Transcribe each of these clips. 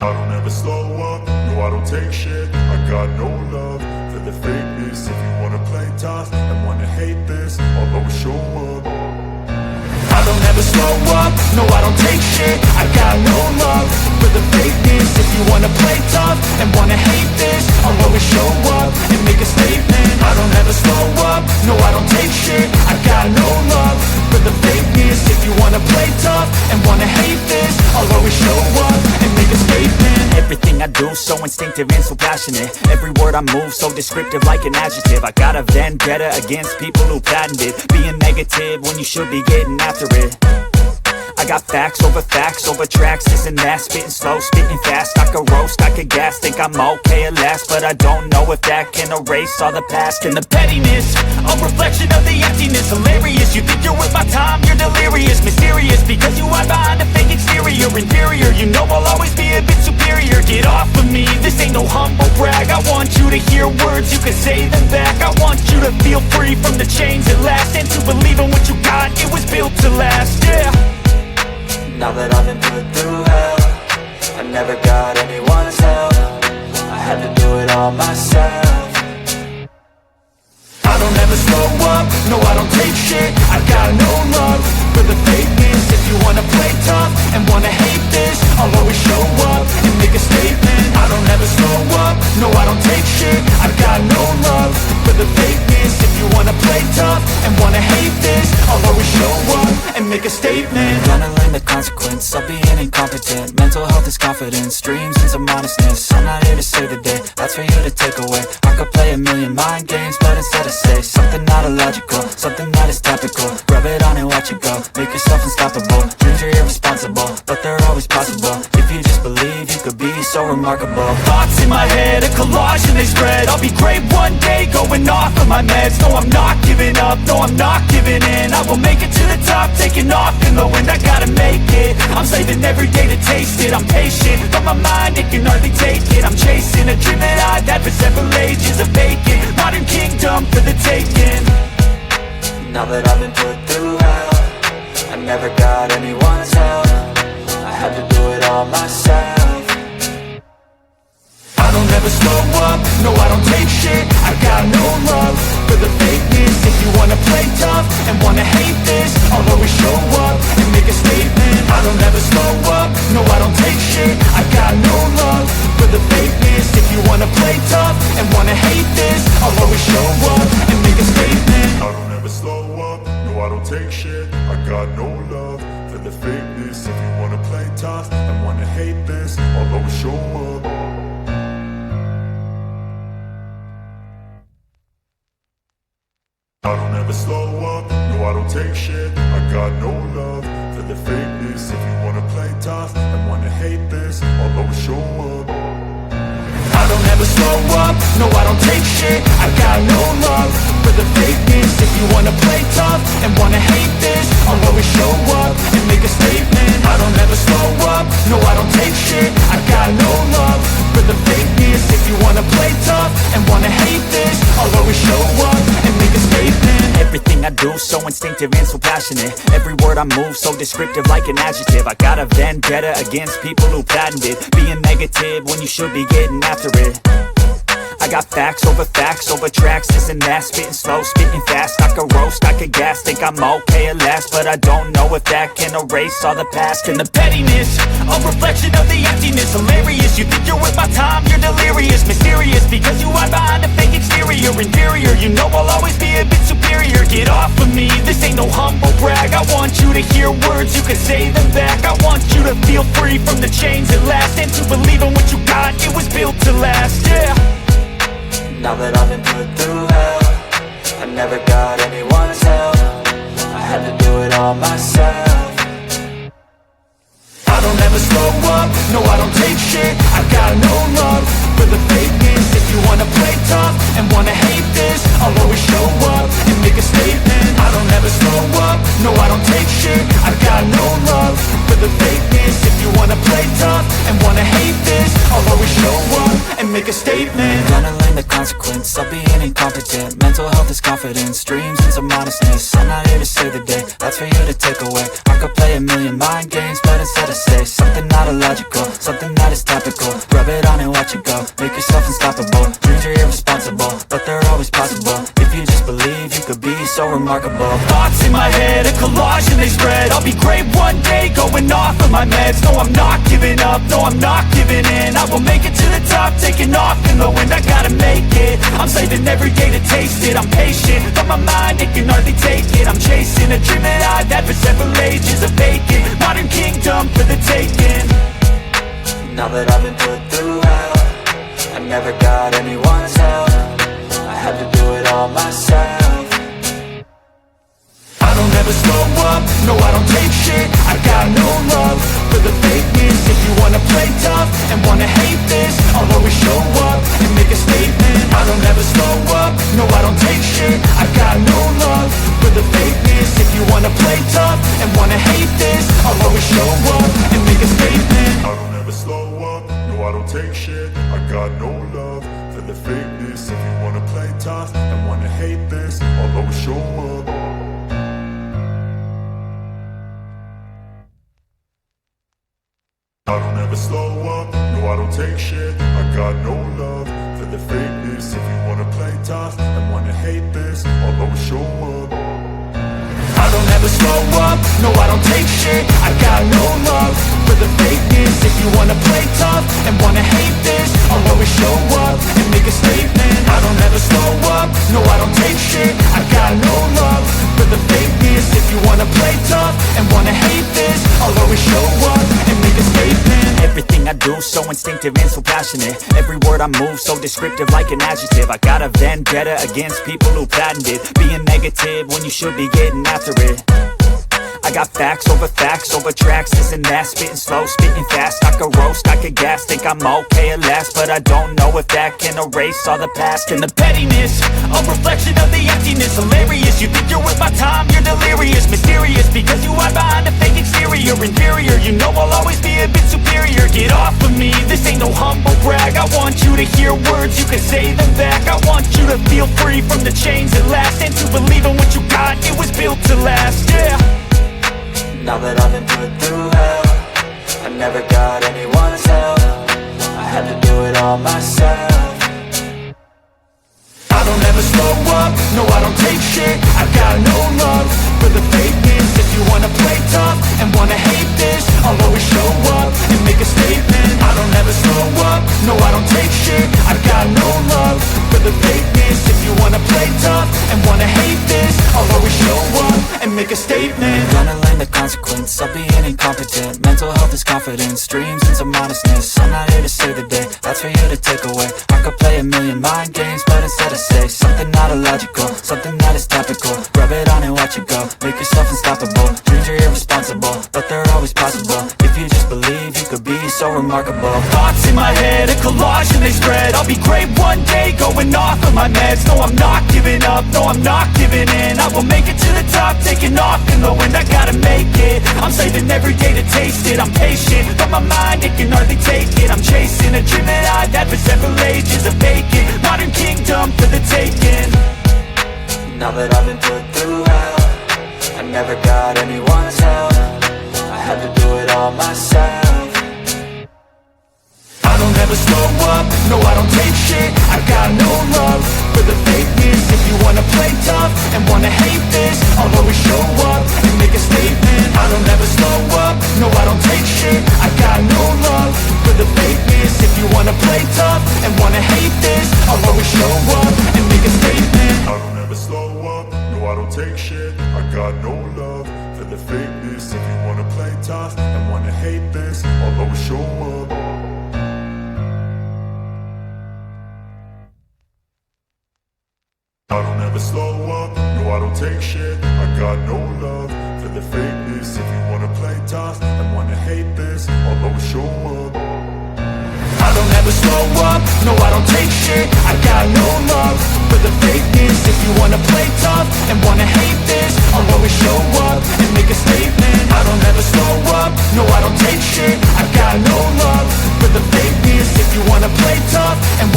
I don't ever slow up, no I don't take shit. I got no love for the fakeness. If you wanna play tough and wanna hate this, I'll always show up. I don't ever slow up, no I don't take shit. I got no love for the fakeness. If you wanna play tough and wanna hate this, I'll always show up and make a statement. I don't ever slow up, no I don't take shit. I got no love for the fakeness. If you wanna play tough and wanna hate this, I'll always show up and make a statement. Everything I do so instinctive and so passionate. Every word I move so descriptive like an adjective. I got a vendetta against people who patented being negative when you should be getting after it. I got facts over tracks, this and that. Spitting slow, spitting fast, I could roast, I could gas. Think I'm okay at last, but I don't know if that can erase all the past. And the pettiness, a reflection of the emptiness. Hilarious, you think you're with my time, you're delirious. Mysterious, because you hide behind a fake exterior. Inferior, you know I'll always be a bit superior. Get off of me, this ain't no humble brag. I want you to hear words, you can say them back. I want you to feel free from the chains at last, and to believe in what you got, it was built to last, yeah. Now that I've been put through hell, I never got anyone's help. I had to do it all myself. I don't ever slow up, no I don't take shit. I got no love for the fakeness. If you wanna play tough and wanna hate this, I'll always show up and make a statement. I don't ever slow up, no I don't take shit. I got no love for the fakeness. If you wanna play tough and wanna hate this, I'll always show up and make a statement. Gonna learn the consequence of being incompetent. Mental health is confidence, dreams and some honestness. I'm not here to save the day, that's for you to take away. I could play a million mind games, but instead I say something not illogical, something that is topical. Rub it on and watch it go, make yourself unstoppable. Dreams are irresponsible, but they're always possible. If you just believe, you could be so remarkable. Thoughts in my head, a collage and they spread. I'll be great one day, going off of my meds. No, I'm not giving up, no, I'm not giving in. I will make it to the top, taking off in the wind. I gotta make it, I'm saving every day to taste it. I'm patient, but my mind, it can hardly take it. I'm chasing a dream that I've had for several ages. A vacant, modern kingdom for the taking. Now that I've been put through hell, I never got anyone's help. I had to do it all myself. I don't ever slow up, no I don't take shit. I got no love for the fakeness. If you wanna play tough and wanna hate this, I'll always show up and make a statement. I don't ever slow up, no I don't take shit. I got no love for the fakeness. If you wanna play tough and wanna hate this, I'll always show up and make a statement. I don't ever slow up, no I don't take shit. I got no love for the fakeness. If you wanna play tough and wanna hate this, I'll always show up. I don't ever slow up, no I don't take shit. I got no love for the fakeness. If you wanna play tough and wanna hate this, I'll always show up. I don't ever slow up, no I don't take shit. I got no love for the fakeness. If you wanna play tough and wanna hate this, I'll always show up and make a statement. I don't ever slow up, no I don't take shit. I got no love for the fakeness. If you wanna play tough and wanna hate this, I'll always show up and make a statement. Everything I do so instinctive and so passionate. Every word I move so descriptive like an adjective. I got a vendetta against people who patented being negative when you should be getting after it. I got facts over tracks, this and that. Spitting slow, spitting fast, I could roast, I could gas. Think I'm okay at last, but I don't know if that can erase all the past. And the pettiness, a reflection of the emptiness. Hilarious, you think you're with my time, you're delirious. Mysterious, because you hide behind a fake exterior. Inferior, you know I'll always be a bit superior. Get off of me, this ain't no humble brag. I want you to hear words, you can say them back. I want you to feel free from the chains at last, and to believe in what you got, it was built to last, yeah. Now that I've been put through hell, I never got anyone's help. I had to do it all myself. I don't ever slow up, no I don't take shit. I got no love for the fakeness. If you wanna play tough and wanna hate this, I'll always show up and make a statement. I don't ever slow up, no I don't take shit. I got no love for the fakeness. If you wanna play tough and wanna hate this, I'll always show up and make a statement. Gonna learn the consequence of being incompetent. Mental health is confidence, dreams and some modestness. I'm not here to save the day, that's for you to take away. I could play a million mind games, but instead I say something not illogical, something that is topical. Rub it on and watch it go, make yourself unstoppable. Dreams are irresponsible, but they're always possible. If you just believe, you could be so remarkable. Thoughts in my head, a collage and they spread. I'll be great one day, going off of my meds. No, I'm not giving up, no, I'm not giving in. I will make it to the top, taking off in the wind. I gotta make it, I'm saving every day to taste it. I'm patient, but my mind, it can hardly take it. I'm chasing a dream that I've had for several ages. A vacant, modern kingdom for the taking. Now that I've been put through hell, I never got anyone's help. I had to do it all myself. I don't ever slow up, no I don't take shit. I got no love for the fakeness. If you wanna play tough and wanna hate this, I'll always show up and make a statement. I don't ever slow up, no I don't take shit. I got no love for the fakeness. If you wanna play tough and wanna hate this, I'll always show up and make a statement. I don't ever slow up, no I don't take shit. I got no love for the fakeness. If you wanna play tough and wanna hate this, I'll always show up. I don't ever slow up, no I don't take shit. I got no love for the fakeness. If you wanna play tough and wanna hate this, I'll always show up. I don't ever slow up, no I don't take shit. I got no love for the fakeness. If you wanna play tough and wanna hate this, I'll always show up and make a statement. I don't ever slow up, no I don't take shit. I got no love for the fakeness. If you wanna play tough and wanna hate this, I'll always show up and make a statement. Everything I do so instinctive and so passionate. Every word I move so descriptive like an adjective. I got a vendetta against people who patented being negative when you should be getting after it. I got facts over tracks, this and that. Spitting slow, spitting fast. I could roast, I could gas. Think I'm okay at last, but I don't know if that can erase all the past. And the pettiness, a reflection of the emptiness. Hilarious, you think you're worth my time, you're delirious. Mysterious, because you hide behind a fake exterior. Inferior, you know I'll always be a bit superior. Get off of me, this ain't no humble brag. I want you to hear words, you can say them back. I want you to feel free from the chains at last, and to believe in what you got, it was built to last, yeah. Now that I've been put through hell, I never got anyone's help. I had to do it all myself. I don't ever slow up, no I don't take shit. I got no love for the fakeness. If you wanna play tough and wanna hate this, I'll always show up and make a statement. I don't ever slow up, no I don't take shit. I got no love for the fakeness. If you wanna play tough and wanna hate this, I'll always show up and make a statement. Gonna learn the consequence of being incompetent. Mental health is confidence, dreams and some modestness. I'm not here to save the day, that's for you to take away. I could play a million mind games, but instead I say something not illogical, something that is topical. Rub it on and watch it go, make yourself unstoppable. Dreams are irresponsible, but they're always possible. If you just believe, you could be so remarkable. Thoughts in my head, a collage and they spread. I'll be great one day, going off of my meds. No, I'm not giving up, no, I'm not giving in. I will make it to the top, taking off in the wind. I gotta make it, I'm saving every day to taste it. I'm patient, but my mind, it can hardly take it. I'm chasing a dream that I've had for several ages. A vacant, modern kingdom for the taking. Now that I've been put through hell, I never got anyone's help. I had to do it all myself. I don't ever slow up, no I don't take shit. I got no love for the fakeness. If you wanna play tough and wanna hate this, I'll always show up and make a statement. I don't ever slow up, no I don't take shit. I got no love for the fakeness. If you wanna play tough and wanna hate this, I'll always show up and make a statement. I don't ever slow up, no I don't take shit. I got no love for the fakeness. If you wanna play tough and wanna hate this, I'll always show up. I don't ever slow up, no I don't take shit. I got no love for the fakeness. If you wanna play tough and wanna hate this, I'll always show up. I don't ever slow up, no I don't take shit. I got no love for the fakeness. If you wanna play tough and wanna hate this, I'll always show up and make a statement. I don't ever slow up, no I don't take shit. I got no love for the fakeness. If you wanna play tough and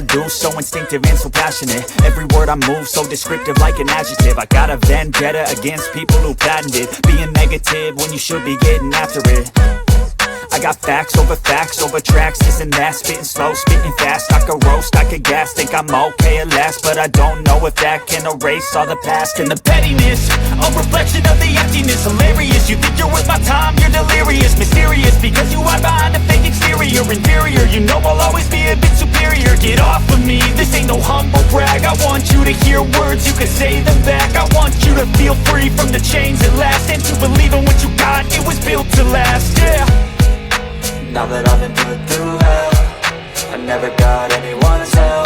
do, so instinctive and so passionate. Every word I move, so descriptive like an adjective. I got a vendetta against people who patented being negative when you should be getting after it. I got facts over tracks, this and that. Spitting slow, spitting fast, I could roast, I could gas. Think I'm okay at last, but I don't know if that can erase all the past. And the pettiness, a reflection of the emptiness. Hilarious, you think you're worth my time, you're delirious. Mysterious, because you hide behind a fake exterior. Inferior, you know I'll always be a bit superior. Get off of me, this ain't no humble brag. I want you to hear words, you can say them back. I want you to feel free from the chains at last, and to believe in what you got, it was built to last, yeah. Now that I've been put through hell, I never got anyone's help.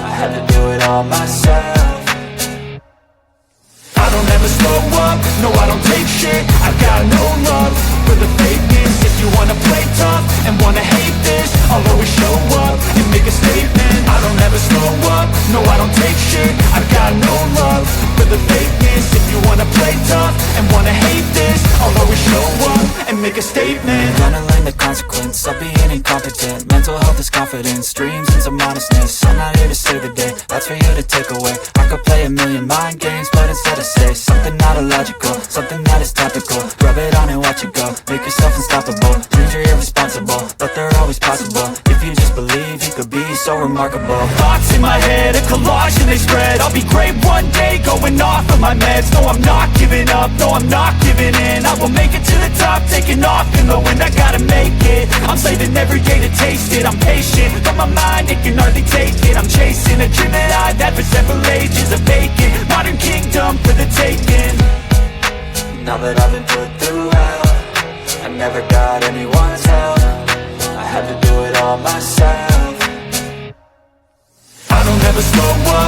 I had to do it all myself. I don't ever slow up, no I don't take shit. I got no love for the fakeness. If you wanna play tough and wanna hate this, I'll always show up and make a statement. I don't ever slow up, no I don't take shit. I got no love for the fakeness. If you wanna play tough and wanna hate this, I'll always show up and make a statement. Gonna learn the consequence of being incompetent. Mental health is confidence, dreams and some honestness. I'm not here to save the day, that's for you to take away. I could play a million mind games, but instead I say something not illogical, something that is topical. Rub it on and watch it go, make yourself unstoppable. Dreams are irresponsible, but they're always possible. If you just believe, you could be so remarkable. Thoughts in my head, a collage and they spread. I'll be great one day, going off of my meds. No, I'm not giving up, no, I'm not giving in. I will make it to the top, taking off in the wind. I gotta make it, I'm saving every day to taste it. I'm patient, but my mind, it can hardly take it. I'm chasing a dream that I've had for several ages. A vacant, modern kingdom for the taking. Now that I've been